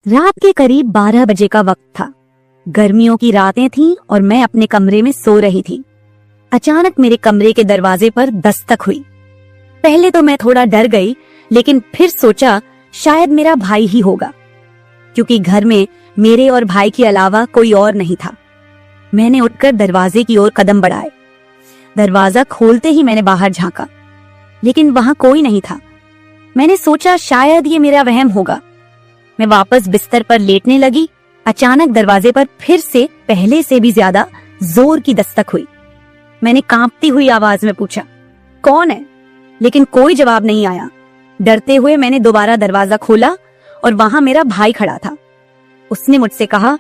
रात के करीब 12 बजे का वक्त था। गर्मियों की रातें थीं और मैं अपने कमरे में सो रही थी। अचानक मेरे कमरे के दरवाजे पर दस्तक हुई। पहले तो मैं थोड़ा डर गई, लेकिन फिर सोचा शायद मेरा भाई ही होगा, क्योंकि घर में मेरे और भाई के अलावा कोई और नहीं था। मैंने उठकर दरवाजे की ओर कदम बढ़ाए। दरवाजा खोलते ही मैंने बाहर झांका, लेकिन वहां कोई नहीं था। मैंने सोचा शायद ये मेरा वहम होगा। मैं वापस बिस्तर पर लेटने लगी। अचानक दरवाजे पर फिर से पहले से भी ज्यादा जोर की दस्तक हुई। मैंने कांपती हुई आवाज में पूछा, कौन है? लेकिन कोई जवाब नहीं आया। डरते हुए मैंने दोबारा दरवाजा खोला और वहां मेरा भाई खड़ा था। उसने मुझसे कहा,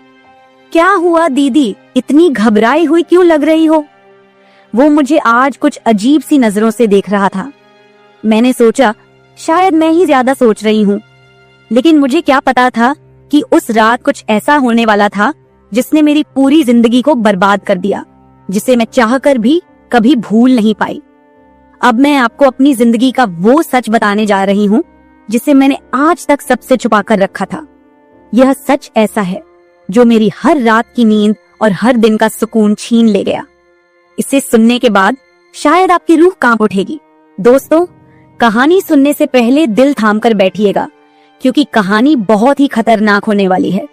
क्या हुआ दीदी, इतनी घबराई हुई क्यों लग रही हो? वो मुझे आज कुछ अजीब सी नजरों से देख रहा था। मैंने सोचा शायद मैं ही ज्यादा सोच रही हूँ, लेकिन मुझे क्या पता था कि उस रात कुछ ऐसा होने वाला था जिसने मेरी पूरी जिंदगी को बर्बाद कर दिया, जिसे मैं चाहकर भी कभी भूल नहीं पाई। अब मैं आपको अपनी जिंदगी का वो सच बताने जा रही हूँ जिसे मैंने आज तक सबसे छुपा कर रखा था। यह सच ऐसा है जो मेरी हर रात की नींद और हर दिन का सुकून छीन ले गया। इसे सुनने के बाद शायद आपकी रूह कांप उठेगी। दोस्तों, कहानी सुनने से पहले दिल थाम कर बैठिएगा, क्योंकि कहानी बहुत ही खतरनाक होने वाली है।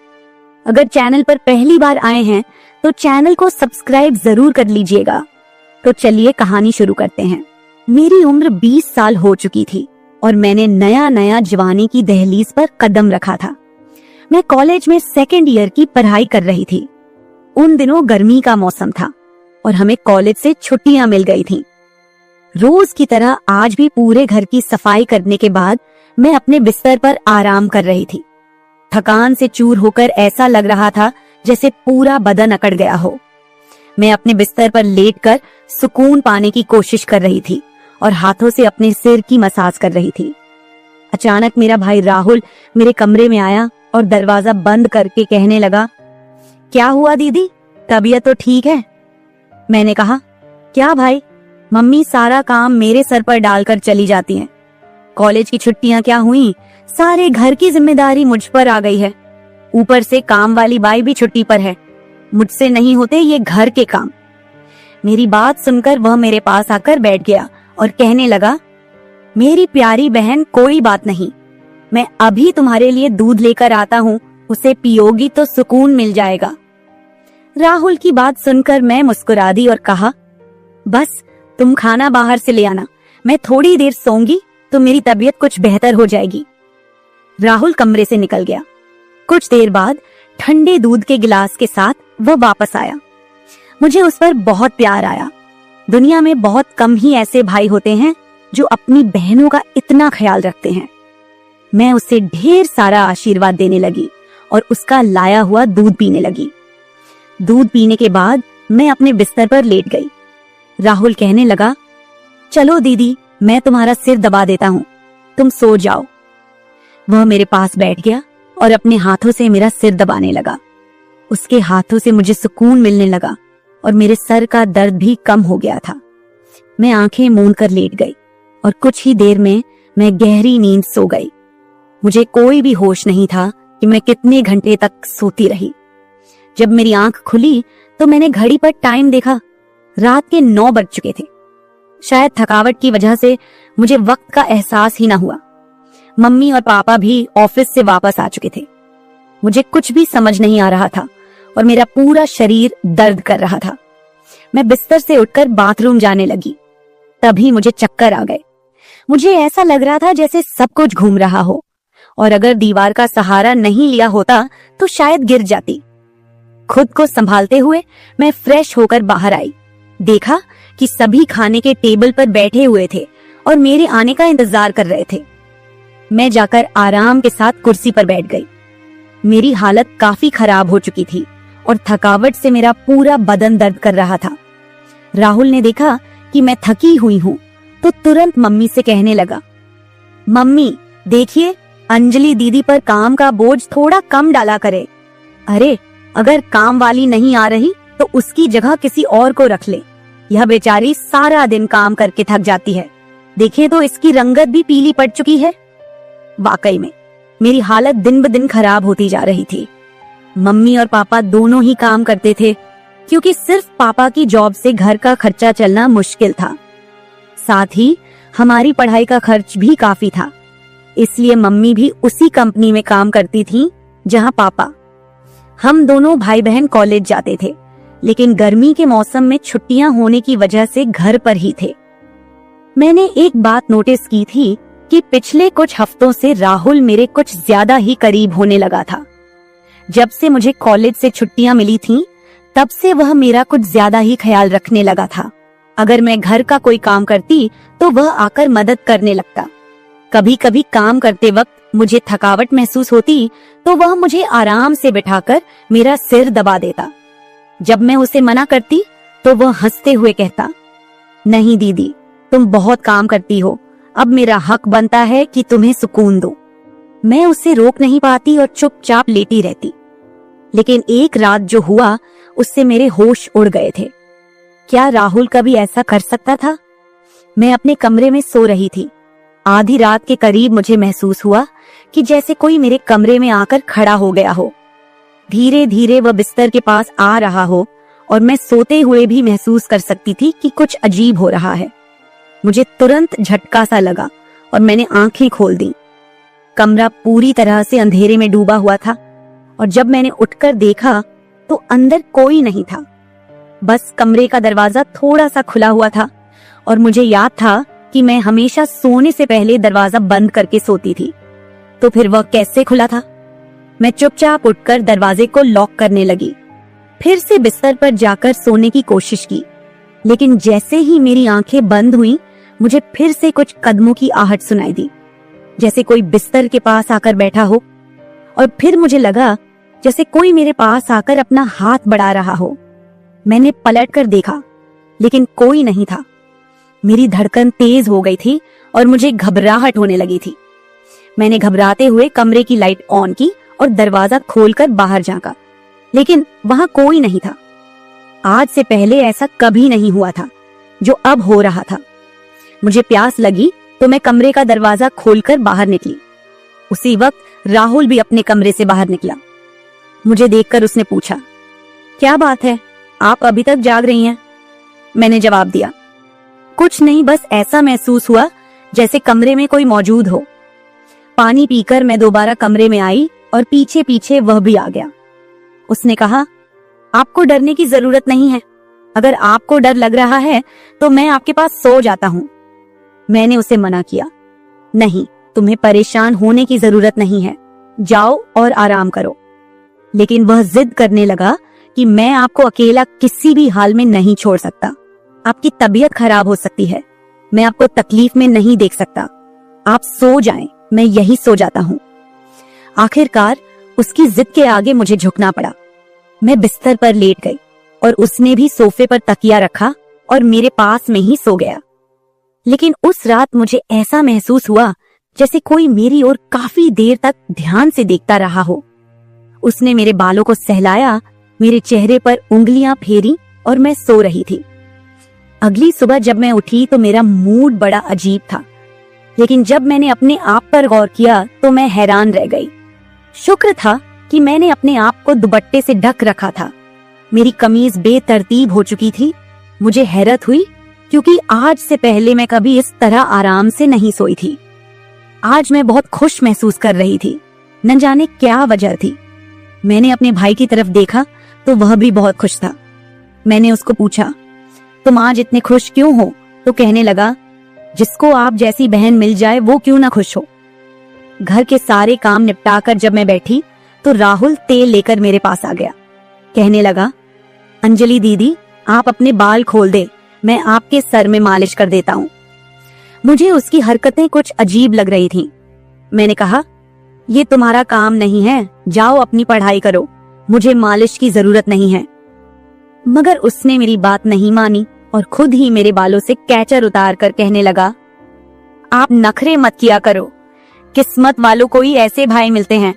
अगर चैनल पर पहली बार आए हैं तो चैनल को सब्सक्राइब जरूर कर लीजिएगा। तो चलिए कहानी शुरू करते हैं। मेरी उम्र 20 साल हो चुकी थी और मैंने नया नया जवानी की दहलीज पर कदम रखा था। मैं कॉलेज में सेकेंड ईयर की पढ़ाई कर रही थी। उन दिनों गर्मी का मौसम था और हमें कॉलेज से छुट्टियां मिल गई थीं। रोज की तरह आज भी पूरे घर की सफाई करने के बाद मैं अपने बिस्तर पर आराम कर रही थी। थकान से चूर होकर ऐसा लग रहा था जैसे पूरा बदन अकड़ गया हो। मैं अपने बिस्तर पर लेटकर सुकून पाने की कोशिश कर रही थी और हाथों से अपने सिर की मसाज कर रही थी। अचानक मेरा भाई राहुल मेरे कमरे में आया और दरवाजा बंद करके कहने लगा, क्या हुआ दीदी, तबीयत तो ठीक है? मैंने कहा, क्या भाई, मम्मी सारा काम मेरे सर पर डालकर चली जाती हैं। कॉलेज की छुट्टियां क्या हुई, सारे घर की जिम्मेदारी मुझ पर आ गई है। ऊपर से काम वाली बाई भी छुट्टी पर है। मुझसे नहीं होते ये घर के काम। मेरी बात सुनकर वह मेरे पास आकर बैठ गया और कहने लगा, मेरी प्यारी बहन, कोई बात नहीं, मैं अभी तुम्हारे लिए दूध लेकर आता हूँ, उसे पियोगी तो सुकून मिल जाएगा। राहुल की बात सुनकर मैं मुस्कुरा दी और कहा, बस तुम खाना बाहर से ले आना, मैं थोड़ी देर सोऊंगी तो मेरी तबीयत कुछ बेहतर हो जाएगी। राहुल कमरे से निकल गया। कुछ देर बाद ठंडे दूध के गिलास के साथ वो वापस आया। मुझे उस पर बहुत प्यार आया। दुनिया में बहुत कम ही ऐसे भाई होते हैं जो अपनी बहनों का इतना ख्याल रखते हैं। मैं उसे ढेर सारा आशीर्वाद देने लगी और उसका लाया हुआ दूध पीने लगी। दूध पीने के बाद मैं अपने बिस्तर पर लेट गई। राहुल कहने लगा, चलो दीदी, मैं तुम्हारा सिर दबा देता हूँ, तुम सो जाओ। वह मेरे पास बैठ गया और अपने हाथों से मेरा सिर दबाने लगा। उसके हाथों से मुझे सुकून मिलने लगा और मेरे सर का दर्द भी कम हो गया था। मैं आंखें मूंद कर लेट गई और कुछ ही देर में मैं गहरी नींद सो गई। मुझे कोई भी होश नहीं था कि मैं कितने घंटे तक सोती रही। जब मेरी आंख खुली तो मैंने घड़ी पर टाइम देखा। रात के 9 बज चुके थे। शायद थकावट की वजह से मुझे वक्त का एहसास ही ना हुआ। मम्मी और पापा भी ऑफिस से वापस आ चुके थे। मुझे कुछ भी समझ नहीं आ रहा था और मेरा पूरा शरीर दर्द कर रहा था। मैं बिस्तर से उठकर बाथरूम जाने लगी। तभी मुझे चक्कर आ गए। मुझे ऐसा लग रहा था जैसे सब कुछ घूम रहा हो और अगर दीवार का सहारा नहीं लिया होता तो शायद गिर जाती। खुद को संभालते हुए मैं फ्रेश होकर बाहर आई। देखा कि सभी खाने के टेबल पर बैठे हुए थे और मेरे आने का इंतजार कर रहे थे। मैं जाकर आराम के साथ कुर्सी पर बैठ गई। मेरी हालत काफी खराब हो चुकी थी और थकावट से मेरा पूरा बदन दर्द कर रहा था। राहुल ने देखा कि मैं थकी हुई हूँ तो तुरंत मम्मी से कहने लगा, मम्मी देखिए, अंजलि दीदी पर काम का बोझ थोड़ा कम डाला करे। अरे, अगर काम वाली नहीं आ रही तो उसकी जगह किसी और को रख ले। यह बेचारी सारा दिन काम करके थक जाती है। देखें तो इसकी रंगत भी पीली पड़ चुकी है। वाकई में मेरी हालत दिन ब दिन खराब होती जा रही थी। मम्मी और पापा दोनों ही काम करते थे, क्योंकि सिर्फ पापा की जॉब से घर का खर्चा चलना मुश्किल था। साथ ही हमारी पढ़ाई का खर्च भी काफी था, इसलिए मम्मी भी उसी कंपनी में काम करती थी जहां पापा। हम दोनों भाई बहन कॉलेज जाते थे, लेकिन गर्मी के मौसम में छुट्टियां होने की वजह से घर पर ही थे। मैंने एक बात नोटिस की थी कि पिछले कुछ हफ्तों से राहुल मेरे कुछ ज्यादा ही करीब होने लगा था। जब से मुझे कॉलेज से छुट्टियां मिली थीं, तब से वह मेरा कुछ ज्यादा ही ख्याल रखने लगा था। अगर मैं घर का कोई काम करती तो वह आकर मदद करने लगता। कभी कभी काम करते वक्त मुझे थकावट महसूस होती तो वह मुझे आराम से बिठाकर मेरा सिर दबा देता। जब मैं उसे मना करती तो वह हंसते हुए कहता, नहीं दीदी, तुम बहुत काम करती हो, अब मेरा हक बनता है कि तुम्हें सुकून दो। मैं उसे रोक नहीं पाती और चुपचाप लेटी रहती। लेकिन एक रात जो हुआ, उससे मेरे होश उड़ गए थे। क्या राहुल कभी ऐसा कर सकता था? मैं अपने कमरे में सो रही थी। आधी रात के करीब मुझे महसूस हुआ कि जैसे कोई मेरे कमरे में आकर खड़ा हो गया हो। धीरे धीरे वह बिस्तर के पास आ रहा हो और मैं सोते हुए भी महसूस कर सकती थी कि कुछ अजीब हो रहा है। मुझे तुरंत झटका सा लगा और मैंने आंखें खोल दी। कमरा पूरी तरह से अंधेरे में डूबा हुआ था और जब मैंने उठकर देखा तो अंदर कोई नहीं था। बस कमरे का दरवाजा थोड़ा सा खुला हुआ था और मुझे याद था कि मैं हमेशा सोने से पहले दरवाजा बंद करके सोती थी। तो फिर वह कैसे खुला था? मैं चुपचाप उठकर दरवाजे को लॉक करने लगी। फिर से बिस्तर पर जाकर सोने की कोशिश की, लेकिन जैसे ही मेरी आंखें बंद हुईं, मुझे फिर से कुछ कदमों की आहट सुनाई दी, जैसे कोई बिस्तर के पास आकर बैठा हो। और फिर मुझे लगा जैसे कोई मेरे पास आकर अपना हाथ बढ़ा रहा हो। मैंने पलटकर देखा, लेकिन कोई नहीं था। मेरी धड़कन तेज हो गई थी और मुझे घबराहट होने लगी थी। मैंने घबराते हुए कमरे की लाइट ऑन की और दरवाजा खोलकर बाहर झांका, लेकिन वहां कोई नहीं था। आज से पहले ऐसा कभी नहीं हुआ था जो अब हो रहा था। मुझे प्यास लगी तो मैं कमरे का दरवाजा खोलकर बाहर निकली। उसी वक्त राहुल भी अपने कमरे से बाहर निकला। मुझे देखकर उसने पूछा, क्या बात है, आप अभी तक जाग रही हैं? मैंने जवाब दिया, कुछ नहीं, बस ऐसा महसूस हुआ जैसे कमरे में कोई मौजूद हो। पानी पीकर मैं दोबारा कमरे में आई और पीछे पीछे वह भी आ गया। उसने कहा, आपको डरने की जरूरत नहीं है। अगर आपको डर लग रहा है तो मैं आपके पास सो जाता हूँ। मैंने उसे मना किया, नहीं, तुम्हें परेशान होने की जरूरत नहीं है, जाओ और आराम करो। लेकिन वह जिद करने लगा कि मैं आपको अकेला किसी भी हाल में नहीं छोड़ सकता। आपकी तबीयत खराब हो सकती है, मैं आपको तकलीफ में नहीं देख सकता। आप सो जाएं, मैं यही सो जाता हूँ। आखिरकार उसकी जिद के आगे मुझे झुकना पड़ा। मैं बिस्तर पर लेट गई और उसने भी सोफे पर तकिया रखा और मेरे पास में ही सो गया। लेकिन उस रात मुझे ऐसा महसूस हुआ जैसे कोई मेरी ओर काफी देर तक ध्यान से देखता रहा हो। उसने मेरे बालों को सहलाया, मेरे चेहरे पर उंगलियां फेरी और मैं सो रही थी। अगली सुबह जब मैं उठी तो मेरा मूड बड़ा अजीब था, लेकिन जब मैंने अपने आप पर गौर किया तो मैं हैरान रह गई। शुक्र था कि मैंने अपने आप को दुपट्टे से ढक रखा था। मेरी कमीज बेतरतीब हो चुकी थी। मुझे हैरत हुई क्योंकि आज से पहले मैं कभी इस तरह आराम से नहीं सोई थी। आज मैं बहुत खुश महसूस कर रही थी, न जाने क्या वजह थी। मैंने अपने भाई की तरफ देखा तो वह भी बहुत खुश था। मैंने उसको पूछा, तुम आज इतने खुश क्यों हो? तो कहने लगा, जिसको आप जैसी बहन मिल जाए वो क्यों ना खुश हो। घर के सारे काम निपटाकर जब मैं बैठी तो राहुल तेल लेकर मेरे पास आ गया। कहने लगा, अंजलि दीदी, आप अपने बाल खोल दे, मैं आपके सर में मालिश कर देता हूँ। मुझे उसकी हरकतें कुछ अजीब लग रही थीं। मैंने कहा, ये तुम्हारा काम नहीं है, जाओ अपनी पढ़ाई करो, मुझे मालिश की जरूरत नहीं है। मगर उसने मेरी बात नहीं मानी और खुद ही मेरे बालों से कैचर उतार कर कहने लगा, आप नखरे मत किया करो, किस्मत वालों को ही ऐसे भाई मिलते हैं।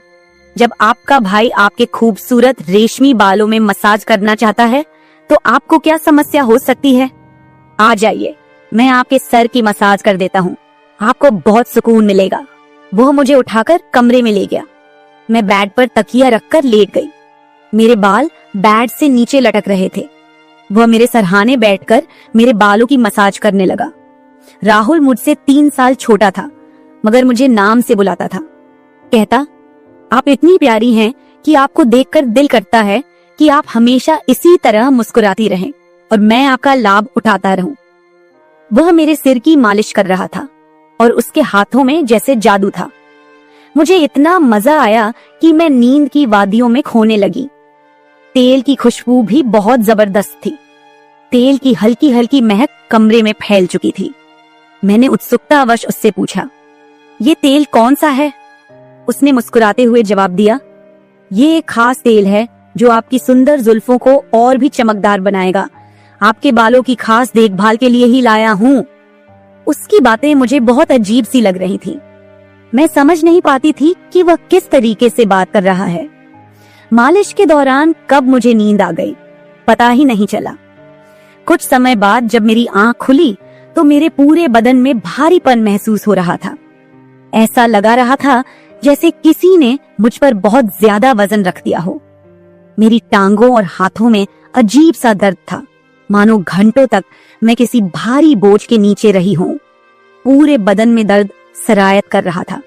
जब आपका भाई आपके खूबसूरत रेशमी बालों में मसाज करना चाहता है तो आपको क्या समस्या हो सकती है? आ जाइए, मैं आपके सर की मसाज कर देता हूँ, आपको बहुत सुकून मिलेगा। वह मुझे उठाकर कमरे में ले गया। मैं बेड पर तकिया रखकर लेट गई। मेरे बाल बेड से नीचे लटक रहे थे। वह मेरे सरहाने बैठकर मेरे बालों की मसाज करने लगा। राहुल मुझसे 3 साल छोटा था, मगर मुझे नाम से बुलाता था। कहता, आप इतनी प्यारी हैं कि आपको देखकर दिल करता है कि आप हमेशा इसी तरह मुस्कुराती रहें और मैं आपका लाभ उठाता रहूं। वह मेरे सिर की मालिश कर रहा था और उसके हाथों में जैसे जादू था। मुझे इतना मजा आया कि मैं नींद की वादियों में खोने लगी। तेल की खुशबू भी बहुत जबरदस्त थी। तेल की हल्की हल्की महक कमरे में फैल चुकी थी। मैंने उत्सुकतावश उससे पूछा, ये तेल कौन सा है? उसने मुस्कुराते हुए जवाब दिया, ये एक खास तेल है जो आपकी सुंदर जुल्फों को और भी चमकदार बनाएगा। आपके बालों की खास देखभाल के लिए ही लाया हूँ। उसकी बातें मुझे बहुत अजीब सी लग रही थी। मैं समझ नहीं पाती थी कि वह किस तरीके से बात कर रहा है। मालिश के दौरान कब मुझे नींद आ गई, पता ही नहीं चला। कुछ समय बाद जब मेरी आंख खुली तो मेरे पूरे बदन में भारीपन महसूस हो रहा था। ऐसा लगा रहा था जैसे किसी ने मुझ पर बहुत ज्यादा वजन रख दिया हो। मेरी टांगों और हाथों में अजीब सा दर्द था, मानो घंटों तक मैं किसी भारी बोझ के नीचे रही हूं। पूरे बदन में दर्द सरायत कर रहा था।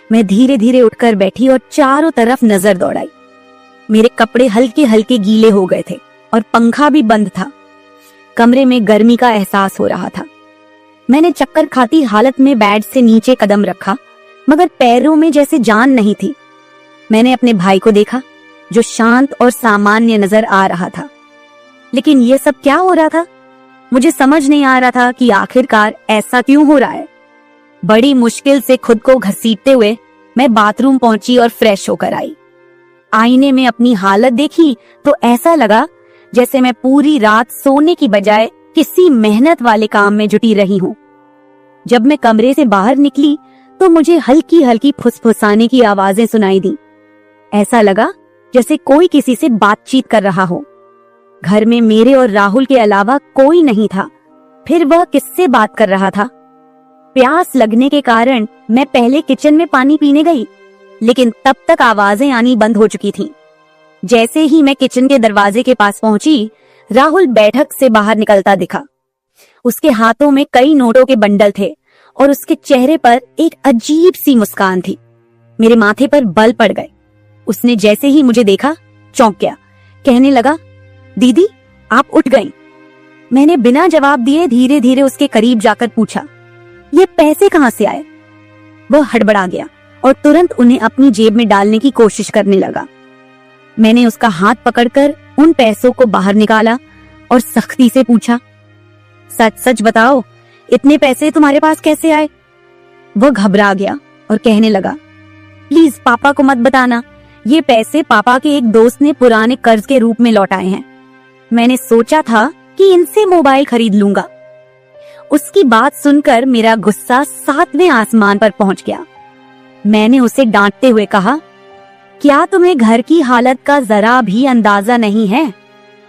मैं धीरे धीरे उठकर बैठी और चारों तरफ नजर दौड़ाई। मेरे कपड़े हल्के हल्के गीले हो गए थे और पंखा भी बंद था। कमरे में गर्मी का एहसास हो रहा था। मैंने चक्कर खाती हालत में बेड से नीचे कदम रखा, मगर पैरों में जैसे जान नहीं थी। मैंने अपने भाई को देखा जो शांत और सामान्य नजर आ रहा था। लेकिन यह सब क्या हो रहा था? मुझे समझ नहीं आ रहा था कि आखिरकार ऐसा क्यों हो रहा है। बड़ी मुश्किल से खुद को घसीटते हुए मैं बाथरूम पहुंची और फ्रेश होकर आई। आईने में अपनी हालत देखी तो ऐसा लगा जैसे मैं पूरी रात सोने की बजाय किसी मेहनत वाले काम में जुटी रही हूं। जब मैं कमरे से बाहर निकली तो मुझे हल्की हल्की फुसफुसाने की आवाजें सुनाई दी। ऐसा लगा जैसे कोई किसी से बातचीत कर रहा हो। घर में मेरे और राहुल के अलावा कोई नहीं था। फिर वह किससे बात कर रहा था? प्यास लगने के कारण मैं पहले किचन में पानी पीने गई, लेकिन तब तक आवाजें आनी बंद हो चुकी थीं। जैसे ही मैं किचन के दरवाजे के पास पहुंची, राहुल बैठक से बाहर निकलता दिखा। उसके हाथों में कई नोटों के बंडल थे और उसके चेहरे पर एक अजीब सी मुस्कान थी। मेरे माथे पर बल पड़ गए। उसने जैसे ही मुझे देखा चौंक गया। कहने लगा, दीदी आप उठ गईं। मैंने बिना जवाब दिए धीरे धीरे उसके करीब जाकर पूछा, ये पैसे कहां से आए? वह हड़बड़ा गया और तुरंत उन्हें अपनी जेब में डालने की कोशिश करने लगा। मैंने उसका हाथ पकड़कर उन पैसों को बाहर निकाला और सख्ती से पूछा, सच सच बताओ, इतने पैसे तुम्हारे पास कैसे आए? वह घबरा गया और कहने लगा, प्लीज पापा को मत बताना। ये पैसे पापा के एक दोस्त ने पुराने कर्ज के रूप में लौटाए हैं। मैंने सोचा था कि इनसे मोबाइल खरीद लूंगा। उसकी बात सुनकर मेरा गुस्सा 7वें आसमान पर पहुंच गया। मैंने उसे डांटते हुए कहा, क्या तुम्हें घर की हालत का जरा भी अंदाजा नहीं है?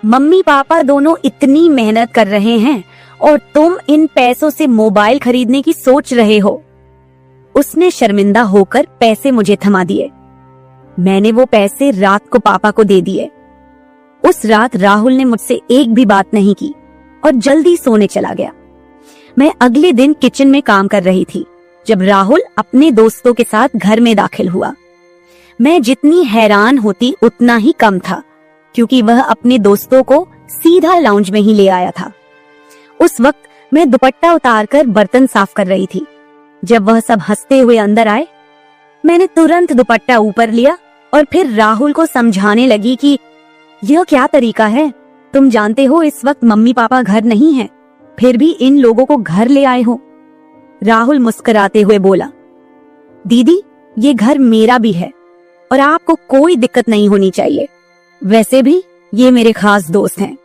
मम्मी पापा दोनों इतनी मेहनत कर रहे हैं और तुम इन पैसों से मोबाइल खरीदने की सोच रहे हो। उसने शर्मिंदा होकर पैसे मुझे थमा दिए। मैंने वो पैसे रात को पापा को दे दिए। उस रात राहुल ने मुझसे एक भी बात नहीं की और जल्दी सोने चला गया। मैं अगले दिन किचन में काम कर रही थी जब राहुल अपने दोस्तों के साथ घर में दाखिल हुआ। मैं जितनी हैरान होती उतना ही कम था, क्योंकि वह अपने दोस्तों को सीधा लाउंज में ही ले आया था। उस वक्त मैं दुपट्टा उतारकर बर्तन साफ कर रही थी। जब वह सब हंसते हुए अंदर आए, मैंने तुरंत दुपट्टा ऊपर लिया और फिर राहुल को समझाने लगी कि यह क्या तरीका है? तुम जानते हो इस वक्त मम्मी पापा घर नहीं हैं, फिर भी इन लोगों को घर ले आए हो। राहुल मुस्कुराते हुए बोला, दीदी ये घर मेरा भी है और आपको कोई दिक्कत नहीं होनी चाहिए। वैसे भी ये मेरे खास दोस्त हैं,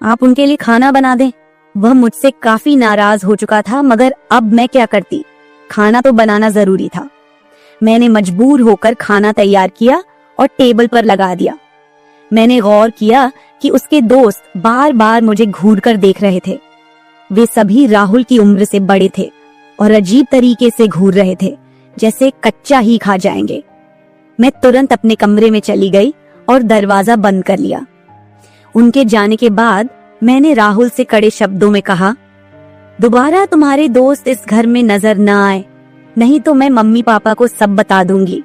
आप उनके लिए खाना बना दें। वह मुझसे काफी नाराज हो चुका था, मगर अब मैं क्या करती? खाना तो बनाना जरूरी था। मैंने मजबूर होकर खाना तैयार किया और टेबल पर लगा दिया। मैंने गौर किया कि उसके दोस्त बार बार मुझे घूरकर देख रहे थे। वे सभी राहुल की उम्र से बड़े थे और अजीब तरीके से घूर रहे थे, जैसे कच्चा ही खा जाएंगे। मैं तुरंत अपने कमरे में चली गई और दरवाजा बंद कर लिया। उनके जाने के बाद मैंने राहुल से कड़े शब्दों में कहा, दोबारा तुम्हारे दोस्त इस घर में नजर न आए, नहीं तो मैं मम्मी पापा को सब बता दूंगी।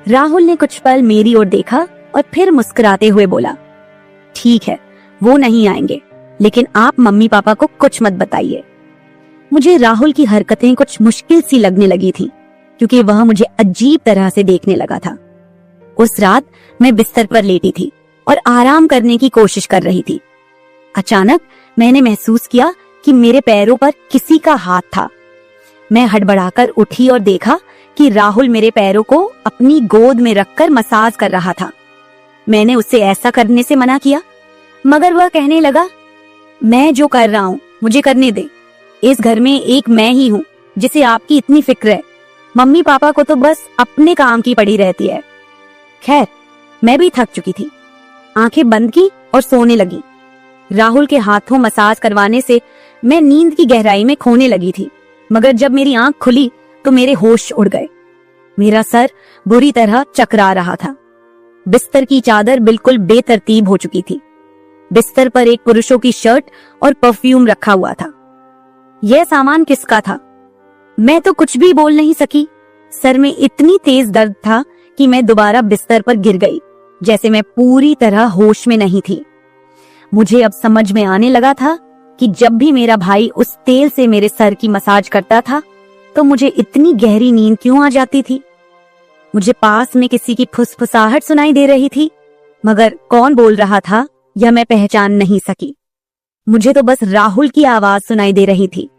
राहुल ने कुछ पल मेरी ओर देखा और फिर मुस्कुराते हुए बोला, ठीक है, वो नहीं आएंगे, लेकिन आप मम्मी पापा को कुछ मत बताइए। मुझे राहुल की हरकतें कुछ मुश्किल सी लगने लगी थी, क्योंकि वह मुझे अजीब तरह से देखने लगा था। उस रात मैं बिस्तर पर लेटी थी और आराम करने की कोशिश कर रही थी। अचानक मैंने महसूस किया कि मेरे पैरों पर किसी का हाथ था। मैं हड़बड़ाकर उठी और देखा कि राहुल मेरे पैरों को अपनी गोद में रखकर मसाज कर रहा था। मैंने उससे ऐसा करने से मना किया, मगर वह कहने लगा, मैं जो कर रहा हूँ मुझे करने दे। इस घर में एक मैं ही हूँ जिसे आपकी इतनी फिक्र है। मम्मी पापा को तो बस अपने काम की पड़ी रहती है। खैर, मैं भी थक चुकी थी। आंखें बंद की और सोने लगी। राहुल के हाथों मसाज करवाने से मैं नींद की गहराई में खोने लगी थी, मगर जब मेरी आंख खुली तो मेरे होश उड़ गए। मेरा सर बुरी तरह चकरा रहा था। बिस्तर की चादर बिल्कुल बेतरतीब हो चुकी थी। बिस्तर पर एक पुरुषों की शर्ट और परफ्यूम रखा हुआ था। यह सामान किसका था? मैं तो कुछ भी बोल नहीं सकी। सर में इतनी तेज दर्द था कि मैं दोबारा बिस्तर पर गिर गई, जैसे मैं पूरी तरह होश में नहीं थी। मुझे अब समझ में आने लगा था कि जब भी मेरा भाई उस तेल से मेरे सर की मसाज करता था तो मुझे इतनी गहरी नींद क्यों आ जाती थी। मुझे पास में किसी की फुसफुसाहट सुनाई दे रही थी, मगर कौन बोल रहा था यह मैं पहचान नहीं सकी। मुझे तो बस राहुल की आवाज सुनाई दे रही थी।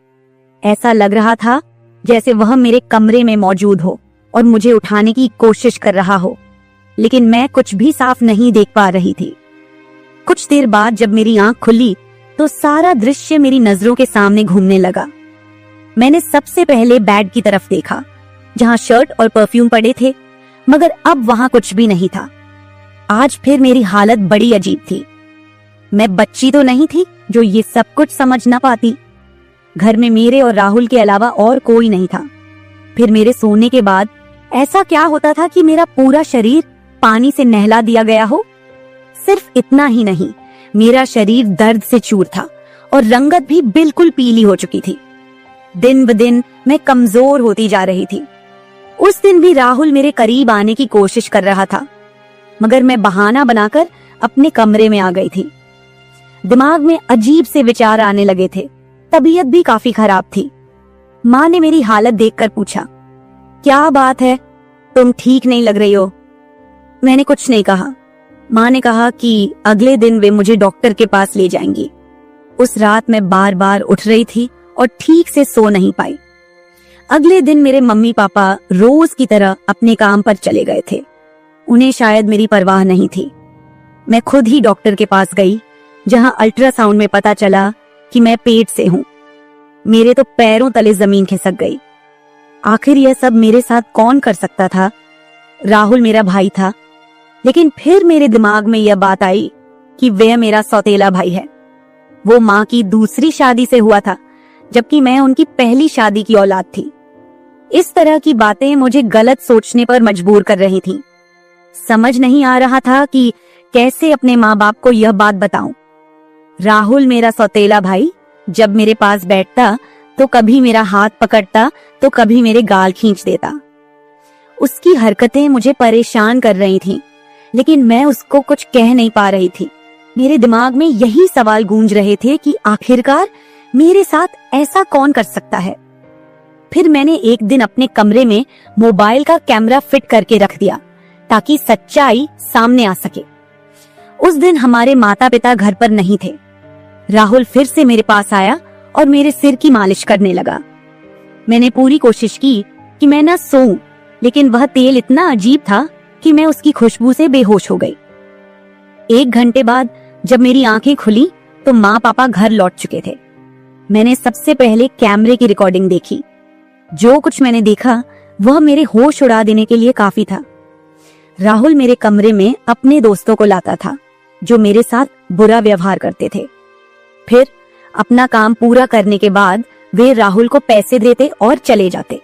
ऐसा लग रहा था जैसे वह मेरे कमरे में मौजूद हो और मुझे उठाने की कोशिश कर रहा हो, लेकिन मैं कुछ भी साफ नहीं देख पा रही थी। कुछ देर बाद जब मेरी आंख खुली तो सारा दृश्य मेरी नजरों के सामने घूमने लगा। मैंने सबसे पहले बेड की तरफ देखा, जहां शर्ट और परफ्यूम पड़े थे, मगर अब वहां कुछ भी नहीं था। आज फिर मेरी हालत बड़ी अजीब थी। मैं बच्ची तो नहीं थी जो ये सब कुछ समझ ना पाती। घर में मेरे और राहुल के अलावा और कोई नहीं था। फिर मेरे सोने के बाद ऐसा क्या होता था कि मेरा पूरा शरीर पानी से नहला दिया गया हो? सिर्फ इतना ही नहीं, मेरा शरीर दर्द से चूर था और रंगत भी बिल्कुल पीली हो चुकी थी। दिन ब दिन मैं कमजोर होती जा रही थी। उस दिन भी राहुल मेरे करीब आने की कोशिश कर रहा था, मगर मैं बहाना बनाकर अपने कमरे में आ गई थी। दिमाग में अजीब से विचार आने लगे थे। तबीयत भी काफी खराब थी। माँ ने मेरी हालत देखकर पूछा, क्या बात है, तुम ठीक नहीं लग रही हो? मैंने कुछ नहीं कहा। माँ ने कहा कि अगले दिन वे मुझे डॉक्टर के पास ले जाएंगी। उस रात मैं बार बार उठ रही थी और ठीक से सो नहीं पाई। अगले दिन मेरे मम्मी पापा रोज की तरह अपने काम पर चले गए थे। उन्हें शायद मेरी परवाह नहीं थी। मैं खुद ही डॉक्टर के पास गई, जहां अल्ट्रासाउंड में पता चला कि मैं पेट से हूं। मेरे तो पैरों तले जमीन खिसक गई। आखिर यह सब मेरे साथ कौन कर सकता था? राहुल मेरा भाई था, लेकिन फिर मेरे दिमाग में यह बात आई कि वह मेरा सौतेला भाई है। वो माँ की दूसरी शादी से हुआ था, जबकि मैं उनकी पहली शादी की औलाद थी। इस तरह की बातें मुझे गलत सोचने पर मजबूर कर रही थीं। समझ नहीं आ रहा था कि कैसे अपने माँ बाप को यह बात बताऊं। राहुल मेरा सौतेला भाई जब मेरे पास बैठता तो कभी मेरा हाथ पकड़ता तो कभी मेरे गाल खींच देता। उसकी हरकतें मुझे परेशान कर रही थीं, लेकिन मैं उसको कुछ कह नहीं पा रही थी। मेरे दिमाग में यही सवाल गूंज रहे थे कि आखिरकार मेरे साथ ऐसा कौन कर सकता है। फिर मैंने एक दिन अपने कमरे में मोबाइल का कैमरा फिट करके रख दिया ताकि सच्चाई सामने आ सके। उस दिन हमारे माता पिता घर पर नहीं थे। राहुल फिर से मेरे पास आया और मेरे सिर की मालिश करने लगा। मैंने पूरी कोशिश की कि मैं ना सोऊं, लेकिन वह तेल इतना अजीब था कि मैं उसकी खुशबू से बेहोश हो गई। 1 घंटे बाद जब मेरी आंखें खुली तो माँ पापा घर लौट चुके थे। मैंने सबसे पहले कैमरे की रिकॉर्डिंग देखी। जो कुछ मैंने देखा वह मेरे होश उड़ा देने के लिए काफी था। राहुल मेरे कमरे में अपने दोस्तों को लाता था जो मेरे साथ बुरा व्यवहार करते थे। फिर अपना काम पूरा करने के बाद वे राहुल को पैसे देते और चले जाते।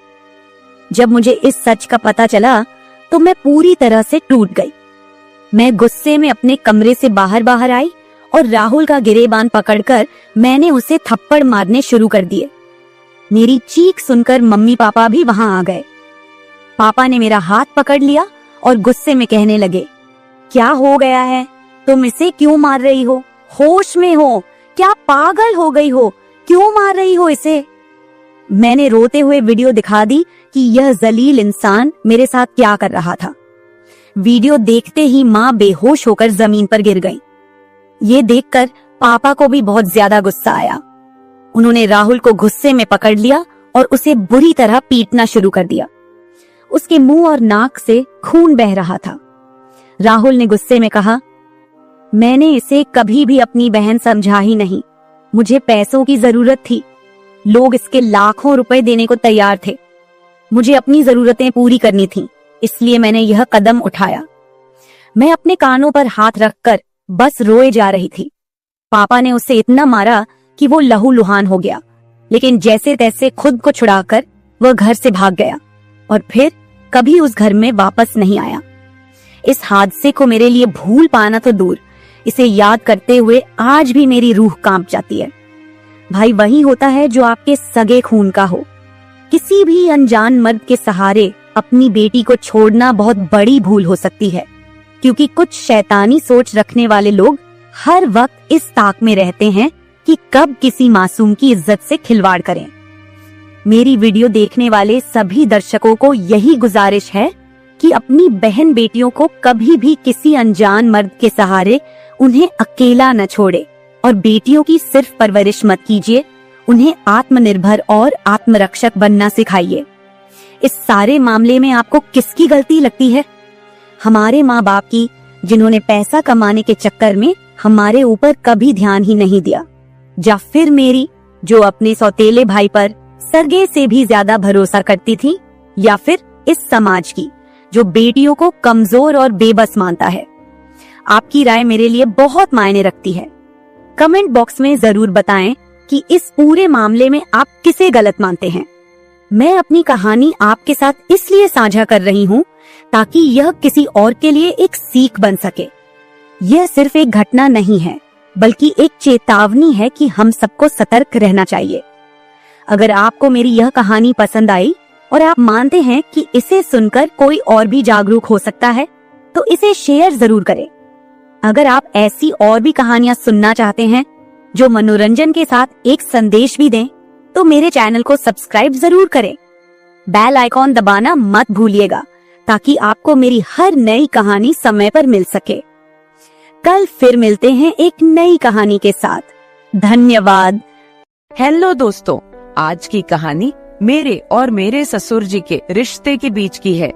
जब मुझे इस सच का पता चला तो मैं पूरी तरह से टूट गई। मैं गुस्से में अपने कमरे से बाहर आई और राहुल का गिरेबान पकड़कर मैंने उसे थप्पड़ मारने शुरू कर दिए। मेरी चीख सुनकर मम्मी पापा भी वहां आ गए। पापा ने मेरा हाथ पकड़ लिया और गुस्से में कहने लगे, क्या हो गया है? तुम इसे क्यों मार रही हो? होश में हो? क्या पागल हो गई हो? क्यों मार रही हो इसे? मैंने रोते हुए वीडियो दिखा दी कि यह जलील इंसान मेरे साथ क्या कर रहा था। वीडियो देखते ही माँ बेहोश होकर जमीन पर गिर गई। ये देखकर पापा को भी बहुत ज्यादा गुस्सा आया। उन्होंने राहुल को गुस्से में पकड़ लिया और उसे बुरी तरह पीटना शुरू कर दिया। उसके मुंह और नाक से खून बह रहा था। राहुल ने गुस्से में कहा, मैंने इसे कभी भी अपनी बहन समझा ही नहीं। मुझे पैसों की जरूरत थी। लोग इसके लाखों रुपए देने को तैयार थे। मुझे अपनी जरूरतें पूरी करनी थी, इसलिए मैंने यह कदम उठाया। मैं अपने कानों पर हाथ रखकर बस रोए जा रही थी। पापा ने उसे इतना मारा कि वो लहूलुहान हो गया, लेकिन जैसे तैसे खुद को छुड़ाकर वह घर से भाग गया और फिर कभी उस घर में वापस नहीं आया। इस हादसे को मेरे लिए भूल पाना तो दूर, इसे याद करते हुए आज भी मेरी रूह कांप जाती है। भाई वही होता है जो आपके सगे खून का हो। किसी भी अनजान मर्द के सहारे अपनी बेटी को छोड़ना बहुत बड़ी भूल हो सकती है, क्योंकि कुछ शैतानी सोच रखने वाले लोग हर वक्त इस ताक में रहते हैं कि कब किसी मासूम की इज्जत से खिलवाड़ करें। मेरी वीडियो देखने वाले सभी दर्शकों को यही गुजारिश है कि अपनी बहन बेटियों को कभी भी किसी अनजान मर्द के सहारे उन्हें अकेला न छोड़े और बेटियों की सिर्फ परवरिश मत कीजिए, उन्हें आत्मनिर्भर और आत्मरक्षक बनना सिखाइए। इस सारे मामले में आपको किसकी गलती लगती है? हमारे माँ बाप की, जिन्होंने पैसा कमाने के चक्कर में हमारे ऊपर कभी ध्यान ही नहीं दिया, या फिर मेरी, जो अपने सौतेले भाई पर सरगे से भी ज्यादा भरोसा करती थी, या फिर इस समाज की, जो बेटियों को कमजोर और बेबस मानता है। आपकी राय मेरे लिए बहुत मायने रखती है। कमेंट बॉक्स में जरूर बताएं कि इस पूरे मामले में आप किसे गलत मानते हैं। मैं अपनी कहानी आपके साथ इसलिए साझा कर रही हूँ ताकि यह किसी और के लिए एक सीख बन सके। यह सिर्फ एक घटना नहीं है, बल्कि एक चेतावनी है कि हम सबको सतर्क रहना चाहिए। अगर आपको मेरी यह कहानी पसंद आई और आप मानते हैं कि इसे सुनकर कोई और भी जागरूक हो सकता है, तो इसे शेयर जरूर करें। अगर आप ऐसी और भी कहानियां सुनना चाहते हैं जो मनोरंजन के साथ एक संदेश भी दें, तो मेरे चैनल को सब्सक्राइब जरूर करें। बेल आइकॉन दबाना मत भूलिएगा ताकि आपको मेरी हर नई कहानी समय पर मिल सके। कल फिर मिलते हैं एक नई कहानी के साथ। धन्यवाद। हेलो दोस्तों, आज की कहानी मेरे और मेरे ससुर जी के रिश्ते के बीच की है।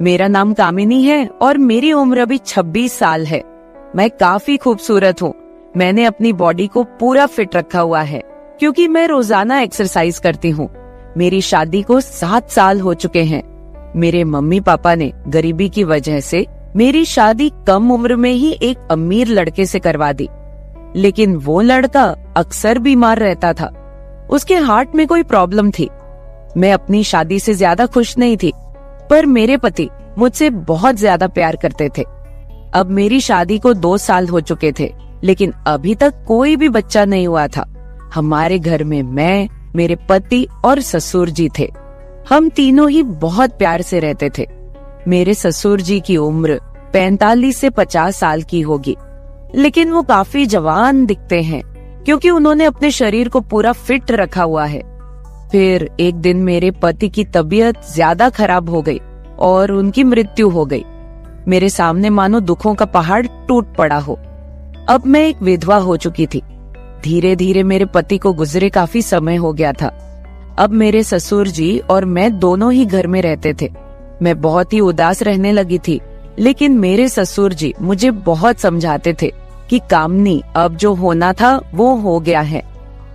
मेरा नाम कामिनी है और मेरी उम्र अभी 26 साल है। मैं काफी खूबसूरत हूँ। मैंने अपनी बॉडी को पूरा फिट रखा हुआ है क्योंकि मैं रोजाना एक्सरसाइज करती हूँ। मेरी शादी को 7 साल हो चुके हैं। मेरे मम्मी पापा ने गरीबी की वजह से मेरी शादी कम उम्र में ही एक अमीर लड़के से करवा दी, लेकिन वो लड़का अक्सर बीमार रहता था। उसके हार्ट में कोई प्रॉब्लम थी। मैं अपनी शादी से ज्यादा खुश नहीं थी, पर मेरे पति मुझसे बहुत ज्यादा प्यार करते थे। अब मेरी शादी को 2 साल हो चुके थे, लेकिन अभी तक कोई भी बच्चा नहीं हुआ था। हमारे घर में मैं, मेरे पति और ससुर जी थे। हम तीनों ही बहुत प्यार से रहते थे। मेरे ससुर जी की उम्र 45 से 50 साल की होगी, लेकिन वो काफी जवान दिखते हैं क्योंकि उन्होंने अपने शरीर को पूरा फिट रखा हुआ है। फिर एक दिन मेरे पति की तबीयत ज्यादा खराब हो गई और उनकी मृत्यु हो गई। मेरे सामने मानो दुखों का पहाड़ टूट पड़ा हो। अब मैं एक विधवा हो चुकी थी। धीरे धीरे मेरे पति को गुजरे काफी समय हो गया था। अब मेरे ससुर जी और मैं दोनों ही घर में रहते थे। मैं बहुत ही उदास रहने लगी थी, लेकिन मेरे ससुर जी मुझे बहुत समझाते थे कि कामनी, अब जो होना था वो हो गया है,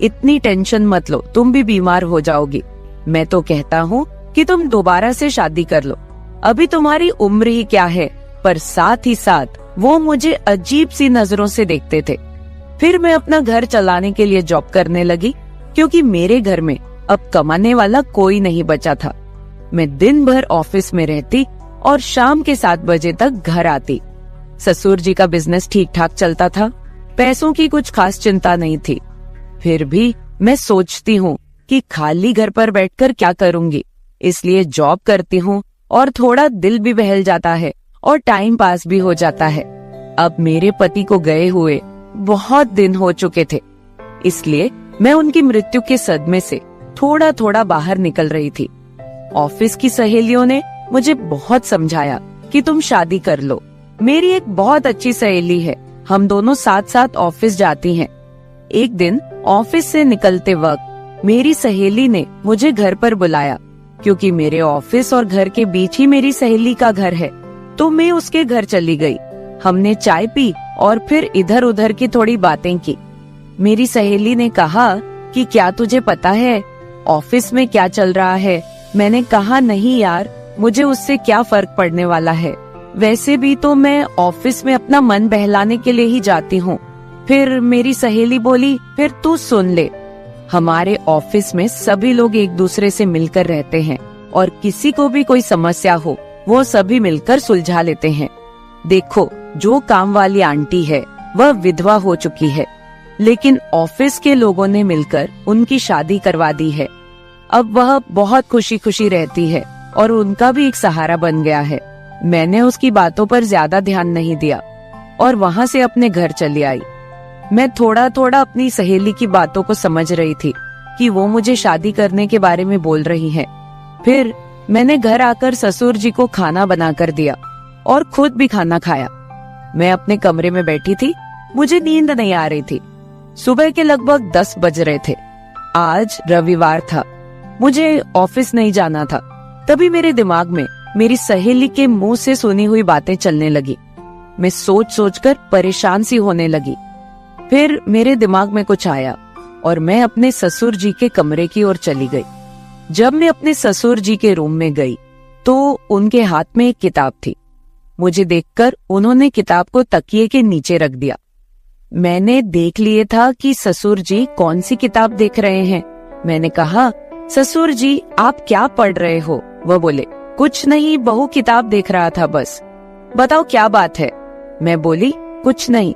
इतनी टेंशन मत लो, तुम भी बीमार हो जाओगी। मैं तो कहता हूँ कि तुम दोबारा से शादी कर लो, अभी तुम्हारी उम्र ही क्या है। पर साथ ही साथ वो मुझे अजीब सी नजरों से देखते थे। फिर मैं अपना घर चलाने के लिए जॉब करने लगी क्योंकि मेरे घर में अब कमाने वाला कोई नहीं बचा था। मैं दिन भर ऑफिस में रहती और शाम के 7 बजे तक घर आती। ससुर जी का बिजनेस ठीक ठाक चलता था, पैसों की कुछ खास चिंता नहीं थी। फिर भी मैं सोचती हूँ कि खाली घर पर बैठकर क्या करूंगी, इसलिए जॉब करती हूँ और थोड़ा दिल भी बहल जाता है और टाइम पास भी हो जाता है। अब मेरे पति को गए हुए बहुत दिन हो चुके थे, इसलिए मैं उनकी मृत्यु के सदमे से थोड़ा थोड़ा बाहर निकल रही थी। ऑफिस की सहेलियों ने मुझे बहुत समझाया कि तुम शादी कर लो। मेरी एक बहुत अच्छी सहेली है, हम दोनों साथ साथ ऑफिस जाती हैं। एक दिन ऑफिस से निकलते वक्त मेरी सहेली ने मुझे घर पर बुलाया, क्योंकि मेरे ऑफिस और घर के बीच ही मेरी सहेली का घर है, तो मैं उसके घर चली गई। हमने चाय पी और फिर इधर उधर की थोड़ी बातें की। मेरी सहेली ने कहा कि क्या तुझे पता है ऑफिस में क्या चल रहा है? मैंने कहा नहीं यार, मुझे उससे क्या फर्क पड़ने वाला है, वैसे भी तो मैं ऑफिस में अपना मन बहलाने के लिए ही जाती हूँ। फिर मेरी सहेली बोली, फिर तू सुन ले, हमारे ऑफिस में सभी लोग एक दूसरे से मिलकर रहते हैं और किसी को भी कोई समस्या हो वो सभी मिलकर सुलझा लेते हैं। देखो, जो काम वाली आंटी है वह विधवा हो चुकी है, लेकिन ऑफिस के लोगों ने मिलकर उनकी शादी करवा दी है। अब वह बहुत खुशी खुशी रहती है और उनका भी एक सहारा बन गया है। मैंने उसकी बातों पर ज्यादा ध्यान नहीं दिया और वहाँ से अपने घर चली आई। मैं थोड़ा थोड़ा अपनी सहेली की बातों को समझ रही थी कि वो मुझे शादी करने के बारे में बोल रही है। फिर मैंने घर आकर ससुर जी को खाना बनाकर दिया और खुद भी खाना खाया। मैं अपने कमरे में बैठी थी, मुझे नींद नहीं आ रही थी। सुबह के लगभग 10 बज रहे थे। आज रविवार था, मुझे ऑफिस नहीं जाना था। तभी मेरे दिमाग में मेरी सहेली के मुंह से सुनी हुई बातें चलने लगी। मैं सोच सोचकर परेशान सी होने लगी। फिर मेरे दिमाग में कुछ आया और मैं अपने ससुर जी के कमरे की ओर चली गई। जब मैं अपने ससुर जी के रूम में गई तो उनके हाथ में एक किताब थी। मुझे देखकर उन्होंने किताब को तकिए के नीचे रख दिया। मैंने देख लिए था कि ससुर जी कौन सी किताब देख रहे हैं। मैंने कहा, ससुर जी आप क्या पढ़ रहे हो? वह बोले, कुछ नहीं बहू, किताब देख रहा था बस। बताओ क्या बात है? मैं बोली, कुछ नहीं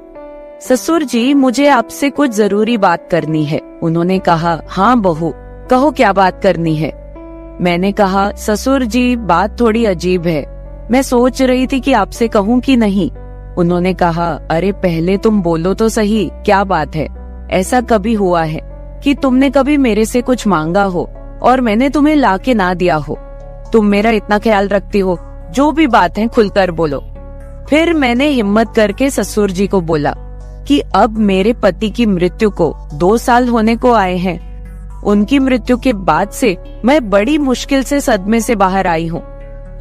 ससुर जी, मुझे आपसे कुछ जरूरी बात करनी है। उन्होंने कहा, हाँ बहू कहो, क्या बात करनी है? मैंने कहा, ससुर जी बात थोड़ी अजीब है, मैं सोच रही थी कि आपसे कहूँ कि नहीं। उन्होंने कहा, अरे पहले तुम बोलो तो सही, क्या बात है? ऐसा कभी हुआ है कि तुमने कभी मेरे से कुछ मांगा हो और मैंने तुम्हें लाके ना दिया हो? तुम मेरा इतना ख्याल रखती हो, जो भी बात है खुलकर बोलो। फिर मैंने हिम्मत करके ससुर जी को बोला कि अब मेरे पति की मृत्यु को 2 साल होने को आए हैं। उनकी मृत्यु के बाद से मैं बड़ी मुश्किल से सदमे से बाहर आई हूँ।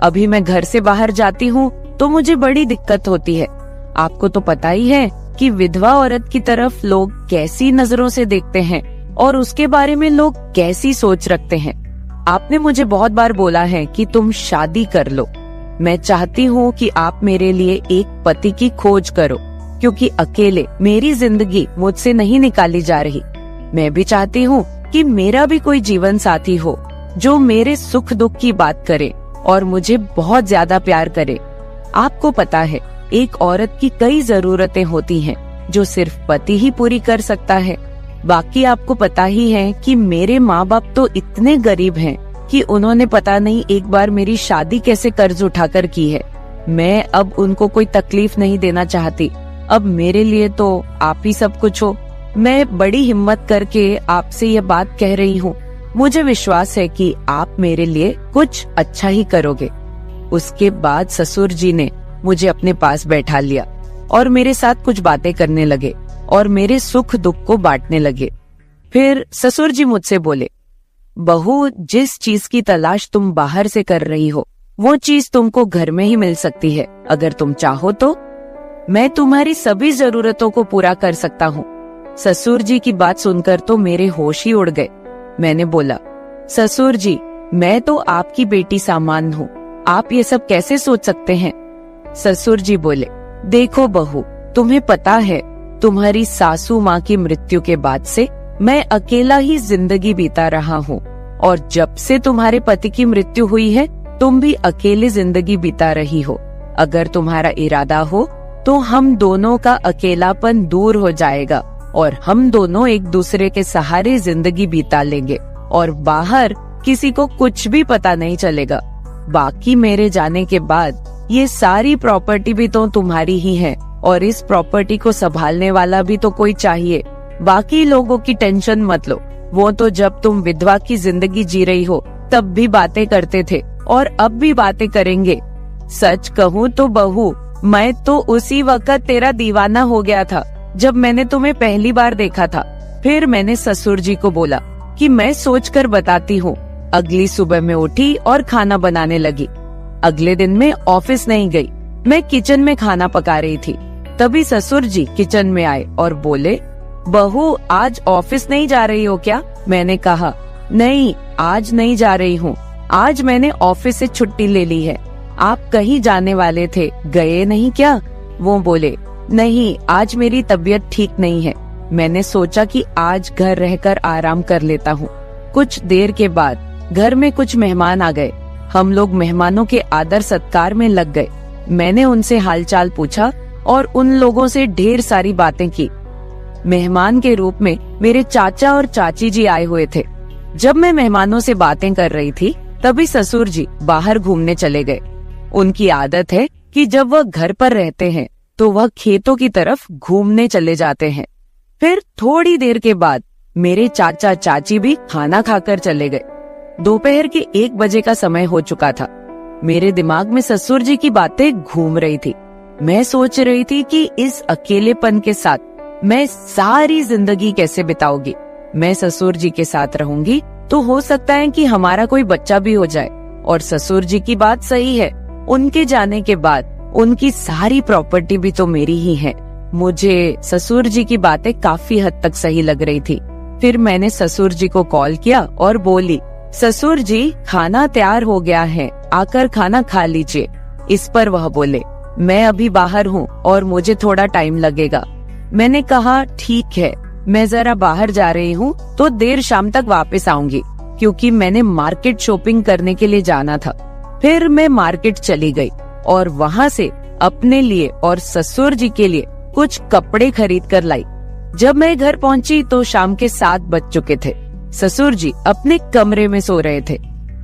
अभी मैं घर से बाहर जाती हूँ तो मुझे बड़ी दिक्कत होती है। आपको तो पता ही है कि विधवा औरत की तरफ लोग कैसी नजरों से देखते हैं और उसके बारे में लोग कैसी सोच रखते हैं। आपने मुझे बहुत बार बोला है कि तुम शादी कर लो। मैं चाहती हूँ कि आप मेरे लिए एक पति की खोज करो, क्योंकि अकेले मेरी जिंदगी मुझसे नहीं निकाली जा रही। मैं भी चाहती हूँ कि मेरा भी कोई जीवन साथी हो जो मेरे सुख दुख की बात करे और मुझे बहुत ज्यादा प्यार करे। आपको पता है, एक औरत की कई जरूरतें होती हैं जो सिर्फ पति ही पूरी कर सकता है। बाकी आपको पता ही है कि मेरे माँ बाप तो इतने गरीब हैं कि उन्होंने पता नहीं एक बार मेरी शादी कैसे कर्ज उठाकर की है। मैं अब उनको कोई तकलीफ नहीं देना चाहती। अब मेरे लिए तो आप ही सब कुछ हो। मैं बड़ी हिम्मत करके आपसे ये बात कह रही हूँ। मुझे विश्वास है कि आप मेरे लिए कुछ अच्छा ही करोगे। उसके बाद ससुर जी ने मुझे अपने पास बैठा लिया और मेरे साथ कुछ बातें करने लगे और मेरे सुख दुख को बांटने लगे। फिर ससुर जी मुझसे बोले, बहू, जिस चीज की तलाश तुम बाहर से कर रही हो वो चीज तुमको घर में ही मिल सकती है। अगर तुम चाहो तो मैं तुम्हारी सभी जरूरतों को पूरा कर सकता हूँ। ससुर जी की बात सुनकर तो मेरे होश ही उड़ गए। मैंने बोला, ससुर जी, मैं तो आपकी बेटी सामान हूँ, आप ये सब कैसे सोच सकते हैं? ससुर जी बोले, देखो बहू, तुम्हें पता है तुम्हारी सासू माँ की मृत्यु के बाद से मैं अकेला ही जिंदगी बीता रहा हूँ। और जब से तुम्हारे पति की मृत्यु हुई है तुम भी अकेले जिंदगी बिता रही हो। अगर तुम्हारा इरादा हो तो हम दोनों का अकेलापन दूर हो जाएगा और हम दोनों एक दूसरे के सहारे जिंदगी बिता लेंगे और बाहर किसी को कुछ भी पता नहीं चलेगा। बाकी मेरे जाने के बाद ये सारी प्रॉपर्टी भी तो तुम्हारी ही है और इस प्रॉपर्टी को संभालने वाला भी तो कोई चाहिए। बाकी लोगों की टेंशन मत लो, वो तो जब तुम विधवा की जिंदगी जी रही हो तब भी बातें करते थे और अब भी बातें करेंगे। सच कहूँ तो बहू, मैं तो उसी वक्त तेरा दीवाना हो गया था जब मैंने तुम्हें पहली बार देखा था। फिर मैंने ससुर जी को बोला कि मैं सोचकर बताती हूँ। अगली सुबह मैं उठी और खाना बनाने लगी। अगले दिन मैं ऑफिस नहीं गई, मैं किचन में खाना पका रही थी। तभी ससुर जी किचन में आए और बोले, बहू आज ऑफिस नहीं जा रही हो क्या? मैंने कहा नहीं, आज नहीं जा रही हूँ, आज मैंने ऑफिस से छुट्टी ले ली है। आप कहीं जाने वाले थे, गए नहीं क्या? वो बोले नहीं, आज मेरी तबीयत ठीक नहीं है, मैंने सोचा कि आज घर रहकर आराम कर लेता हूँ। कुछ देर के बाद घर में कुछ मेहमान आ गए। हम लोग मेहमानों के आदर सत्कार में लग गए। मैंने उनसे हालचाल पूछा और उन लोगों से ढेर सारी बातें की। मेहमान के रूप में मेरे चाचा और चाची जी आए हुए थे। जब मैं मेहमानों से बातें कर रही थी तभी ससुर जी बाहर घूमने चले गए। उनकी आदत है कि जब वह घर पर रहते हैं तो वह खेतों की तरफ घूमने चले जाते हैं। फिर थोड़ी देर के बाद मेरे चाचा चाची भी खाना खाकर चले गए। दोपहर के 1 बजे का समय हो चुका था। मेरे दिमाग में ससुर जी की बातें घूम रही थी। मैं सोच रही थी कि इस अकेलेपन के साथ मैं सारी जिंदगी कैसे बिताऊंगी। मैं ससुर जी के साथ रहूंगी तो हो सकता है कि हमारा कोई बच्चा भी हो जाए। और ससुर जी की बात सही है, उनके जाने के बाद उनकी सारी प्रॉपर्टी भी तो मेरी ही है। मुझे ससुर जी की बातें काफी हद तक सही लग रही थी। फिर मैंने ससुर जी को कॉल किया और बोली, ससुर जी खाना तैयार हो गया है, आकर खाना खा लीजिए। इस पर वह बोले, मैं अभी बाहर हूँ और मुझे थोड़ा टाइम लगेगा। मैंने कहा ठीक है, मैं जरा बाहर जा रही हूँ तो देर शाम तक वापस आऊंगी, क्योंकि मैंने मार्केट शॉपिंग करने के लिए जाना था। फिर मैं मार्केट चली गई और वहाँ से अपने लिए और ससुर जी के लिए कुछ कपड़े खरीद कर लाई। जब मैं घर पहुँची तो शाम के 7 बज चुके थे। ससुर जी अपने कमरे में सो रहे थे।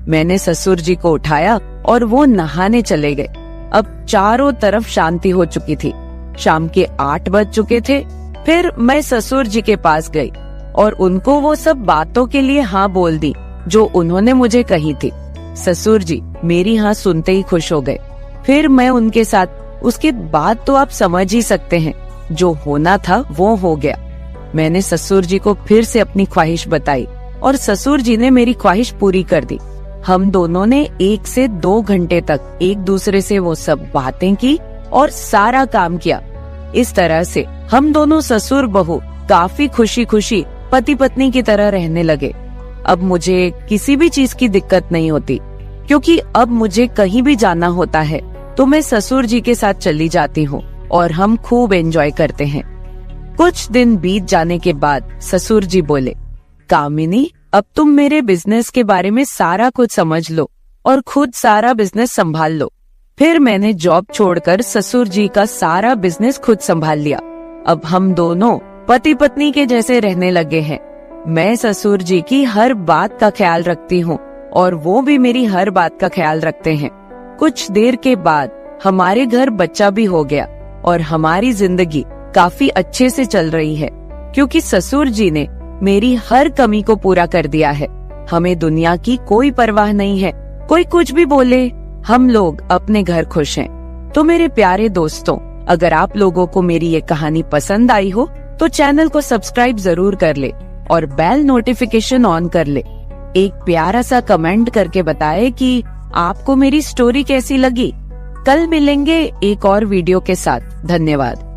मैंने ससुर जी को उठाया और वो नहाने चले गए। अब चारों तरफ शांति हो चुकी थी। शाम के 8 बज चुके थे। फिर मैं ससुर जी के पास गई और उनको वो सब बातों के लिए हाँ बोल दी जो उन्होंने मुझे कही थी। ससुर जी मेरी हाँ सुनते ही खुश हो गए। फिर मैं उनके साथ, उसके बाद तो आप समझ ही सकते हैं, जो होना था वो हो गया। मैंने ससुर जी को फिर से अपनी ख्वाहिश बताई और ससुर जी ने मेरी ख्वाहिश पूरी कर दी। हम दोनों ने 1 से 2 घंटे तक एक दूसरे से वो सब बातें की और सारा काम किया। इस तरह से हम दोनों ससुर बहू काफी खुशी खुशी पति पत्नी की तरह रहने लगे। अब मुझे किसी भी चीज की दिक्कत नहीं होती, क्योंकि अब मुझे कहीं भी जाना होता है तो मैं ससुर जी के साथ चली जाती हूँ और हम खूब एंजॉय करते हैं। कुछ दिन बीत जाने के बाद ससुर जी बोले, कामिनी अब तुम मेरे बिजनेस के बारे में सारा कुछ समझ लो और खुद सारा बिजनेस संभाल लो। फिर मैंने जॉब छोड़कर ससुर जी का सारा बिजनेस खुद संभाल लिया। अब हम दोनों पति पत्नी के जैसे रहने लगे हैं। मैं ससुर जी की हर बात का ख्याल रखती हूँ और वो भी मेरी हर बात का ख्याल रखते हैं। कुछ देर के बाद हमारे घर बच्चा भी हो गया और हमारी जिंदगी काफी अच्छे से चल रही है, क्योंकि ससुर जी ने मेरी हर कमी को पूरा कर दिया है। हमें दुनिया की कोई परवाह नहीं है, कोई कुछ भी बोले, हम लोग अपने घर खुश हैं। तो मेरे प्यारे दोस्तों, अगर आप लोगों को मेरी ये कहानी पसंद आई हो तो चैनल को सब्सक्राइब जरूर कर ले और बेल नोटिफिकेशन ऑन कर ले। एक प्यारा सा कमेंट करके बताएं कि आपको मेरी स्टोरी कैसी लगी। कल मिलेंगे एक और वीडियो के साथ। धन्यवाद।